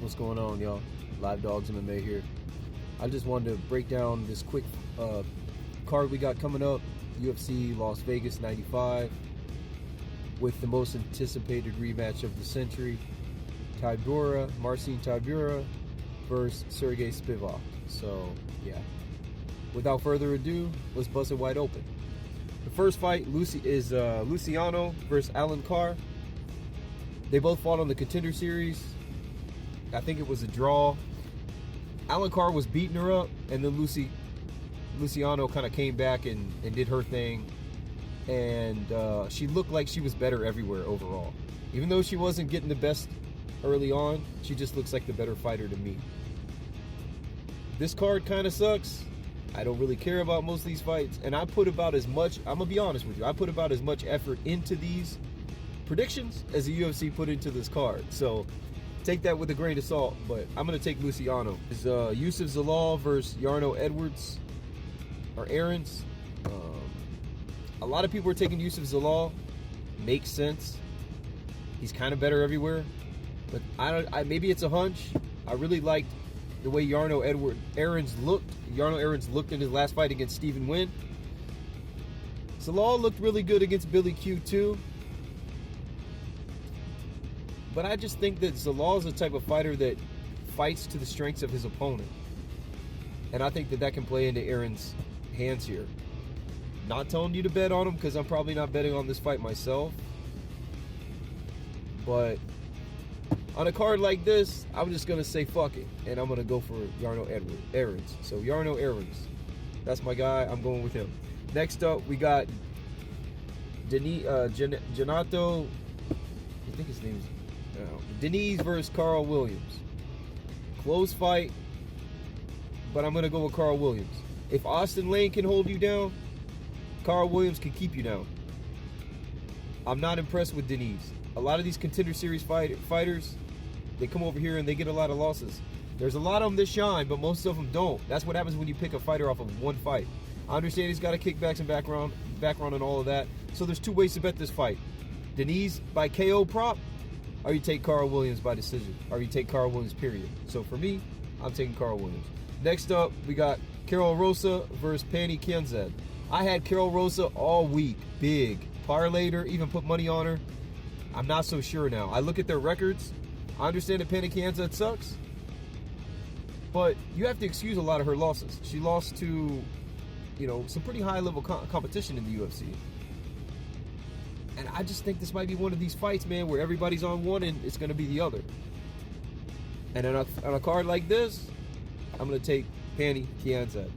What's going on, y'all? Live Dogs MMA here. I just wanted to break down this quick card we got coming up. UFC Las Vegas 95 with the most anticipated rematch of the century. Marcin Tybura versus Sergey Spivak. So, yeah. Without further ado, let's bust it wide open. The first fight is Luciano versus Alan Carr. They both fought on the Contender Series. I think it was a draw. Alan Carr was beating her up, and then Luciano kind of came back and did her thing. And she looked like she was better everywhere overall. Even though she wasn't getting the best early on, she just looks like the better fighter to me. This card kind of sucks. I don't really care about most of these fights. And I put about as much, I'm going to be honest with you, I put about as much effort into these predictions as the UFC put into this card. So take that with a grain of salt, but I'm going to take Luciano. It's Yusuf Zalal versus Yarno Edwards, or Aarons. A lot of people are taking Yusuf Zalal. Makes sense. He's kind of better everywhere. But maybe it's a hunch. I really liked the way Yarno Aarons looked. Yarno Aarons looked in his last fight against Stephen Wynn. Zalal looked really good against Billy Q too. But I just think that Zalal is the type of fighter that fights to the strengths of his opponent. And I think that can play into Aaron's hands here. Not telling you to bet on him because I'm probably not betting on this fight myself. But on a card like this, I'm just going to say fuck it. And I'm going to go for Yarno Aarons. So Yarno Aarons. That's my guy. I'm going with him. Next up, we got Janato. I think his name's Denise versus Carl Williams. Close fight, but I'm going to go with Carl Williams. If Austin Lane can hold you down, Carl Williams can keep you down. I'm not impressed with Denise. A lot of these Contender Series fighters, they come over here and they get a lot of losses. There's a lot of them that shine, but most of them don't. That's what happens when you pick a fighter off of one fight. I understand he's got a kickbacks and background and all of that. So there's two ways to bet this fight. Denise by KO prop, or you take Carl Williams by decision, or you take Carl Williams, period. So for me, I'm taking Carl Williams. Next up, we got Carol Rosa versus Pani Kianzad. I had Carol Rosa all week. Big. Parlayed her, even put money on her. I'm not so sure now. I look at their records. I understand that Pani Kianzad sucks. But you have to excuse a lot of her losses. She lost to, some pretty high-level competition in the UFC. And I just think this might be one of these fights, man, where everybody's on one and it's going to be the other. And on a card like this, I'm going to take Pani Kianzad.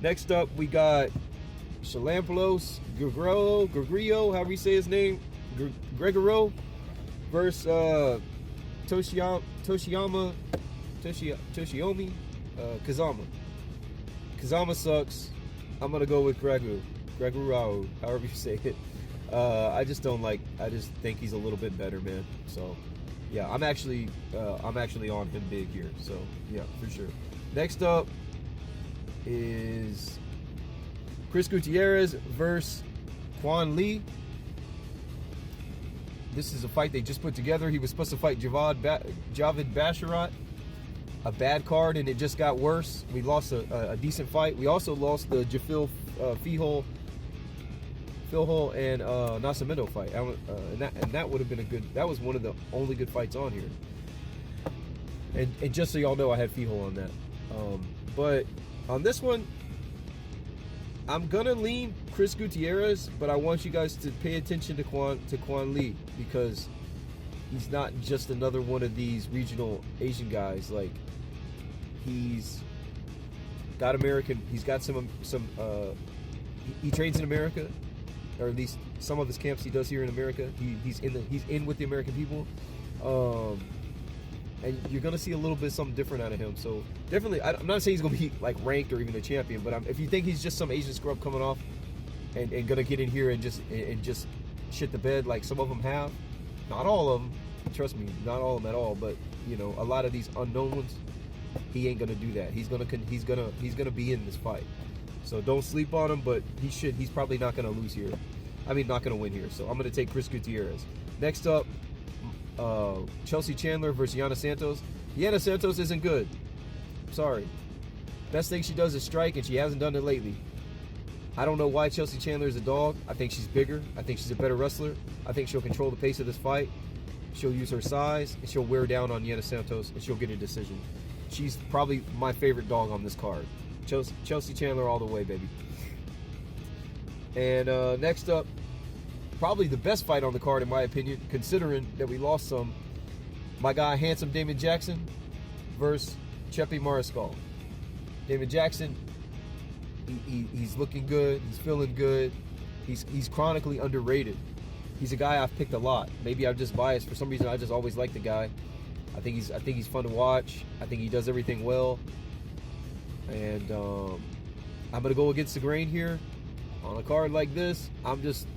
Next up, we got Shalampoulos Gregorio, however you say his name, Gregoro, versus Toshiyomi Kazama. Kazama sucks. I'm going to go with Gregoro, however you say it. I just think he's a little bit better, man. So, yeah, I'm actually on him big here. So, yeah, for sure. Next up is Chris Gutierrez versus Quan Lee. This is a fight they just put together. He was supposed to fight Javid Basharat. A bad card, and it just got worse. We lost a decent fight. We also lost the Jafil Philhol and Nascimento fight. And that would have been that was one of the only good fights on here. And just so y'all know, I had Philhol on that. But on this one, I'm gonna lean Chris Gutierrez, but I want you guys to pay attention to Quan Lee, because he's not just another one of these regional Asian guys. Like, he's got American. He's got some. He trains in America, or at least some of his camps he does here in America. He's in with the American people. And you're going to see a little bit something different out of him. So definitely, I'm not saying he's going to be like ranked or even a champion, but if you think he's just some Asian scrub coming off and going to get in here and just shit the bed like some of them have, not all of them, trust me, not all of them at all, but a lot of these unknown ones, he ain't going to do that. He's going to be in this fight. So don't sleep on him, but he's probably not going to lose here. I mean, not going to win here. So I'm going to take Chris Gutierrez. Next up, Chelsea Chandler versus Yana Santos. Yana Santos isn't good. Sorry. Best thing she does is strike, and she hasn't done it lately. I don't know why Chelsea Chandler is a dog. I think she's bigger. I think she's a better wrestler. I think she'll control the pace of this fight. She'll use her size, and she'll wear down on Yana Santos, and she'll get a decision. She's probably my favorite dog on this card. Chelsea Chandler all the way, baby. And next up, probably the best fight on the card, in my opinion, considering that we lost some. My guy, handsome Damon Jackson versus Chepe Mariscal. Damon Jackson, he's looking good. He's feeling good. He's chronically underrated. He's a guy I've picked a lot. Maybe I'm just biased. For some reason, I just always like the guy. I think he's fun to watch. I think he does everything well. And I'm gonna go against the grain here on a card like this. I'm just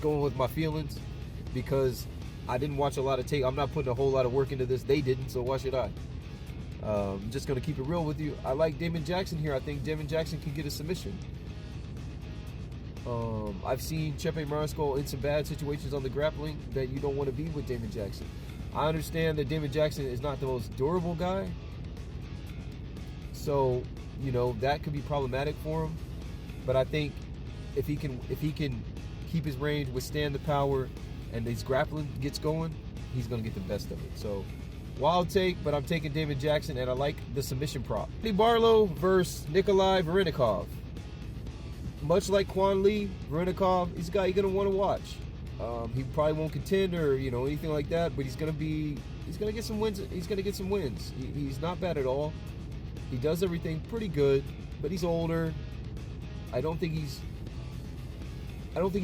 going with my feelings because I didn't watch a lot of tape. I'm not putting a whole lot of work into this. They didn't, so why should I? I'm just gonna keep it real with you. I like Damon Jackson here. I think Damon Jackson can get a submission. I've seen Chepe Mariscal in some bad situations on the grappling that you don't want to be with Damon Jackson. I understand that Damon Jackson is not the most durable guy, so you know that could be problematic for him. But I think if he can keep his range, withstand the power, and his grappling gets going, he's gonna get the best of it. So wild take, but I'm taking Damon Jackson, and I like the submission prop. Danny Barlow versus Nikolai Varenikov. Much like Quan Lee, Varenikov, he's a guy you're gonna want to watch. He probably won't contend or anything like that, but he's gonna get some wins. He's gonna get some wins. He's not bad at all. He does everything pretty good, but he's older. I don't think he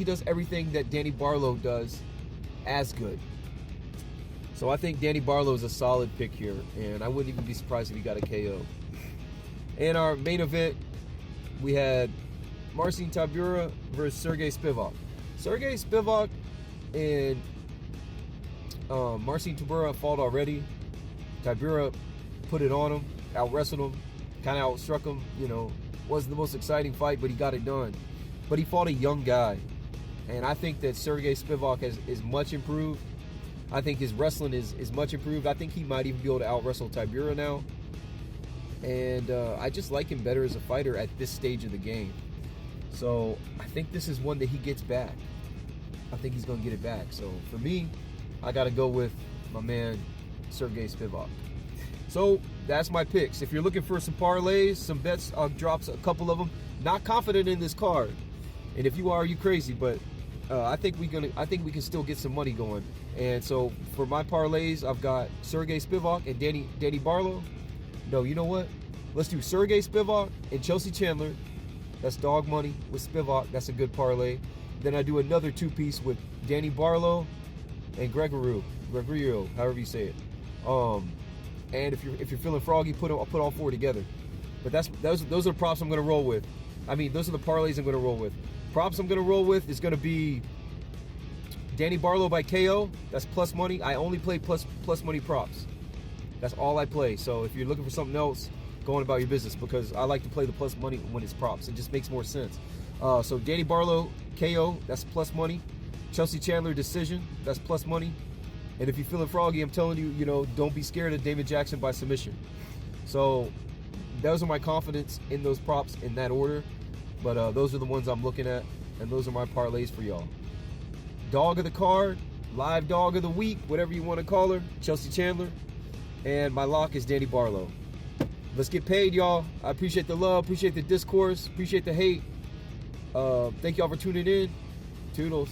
does everything that Danny Barlow does as good. So I think Danny Barlow is a solid pick here, and I wouldn't even be surprised if he got a KO. In our main event, we had Marcin Tybura versus Sergey Spivak. Sergey Spivak and Marcin Tybura fought already. Tybura put it on him, out-wrestled him, kind of outstruck him. Wasn't the most exciting fight, but he got it done. But he fought a young guy, and I think that Sergey Spivak is much improved. I think his wrestling is much improved. I think he might even be able to out-wrestle Tybura now. And I just like him better as a fighter at this stage of the game. So I think this is one that he gets back. I think he's going to get it back. So for me, I got to go with my man, Sergey Spivak. So that's my picks. If you're looking for some parlays, some bets, I'll drop a couple of them. Not confident in this card. And if you are, you crazy. But I think we can still get some money going. And so for my parlays, I've got Sergey Spivak and Danny Barlow. No, you know what? Let's do Sergey Spivak and Chelsea Chandler. That's dog money with Spivak. That's a good parlay. Then I do another two-piece with Danny Barlow and Gregorio, however you say it. And if you're feeling froggy, I'll put all four together. But those are the props I'm going to roll with. I mean, those are the parlays I'm going to roll with. Props I'm going to roll with is going to be Danny Barlow by KO. That's plus money. I only play plus money props. That's all I play. So if you're looking for something else, go on about your business, because I like to play the plus money when it's props. It just makes more sense. So Danny Barlow KO, that's plus money. Chelsea Chandler decision, that's plus money. And if you're feeling froggy, I'm telling you, don't be scared of Damon Jackson by submission. So those are my confidence in those props in that order. But those are the ones I'm looking at, and those are my parlays for y'all. Dog of the card, live dog of the week, whatever you want to call her, Chelsea Chandler. And my lock is Danny Barlow. Let's get paid, y'all. I appreciate the love, appreciate the discourse, appreciate the hate. Thank y'all for tuning in. Toodles.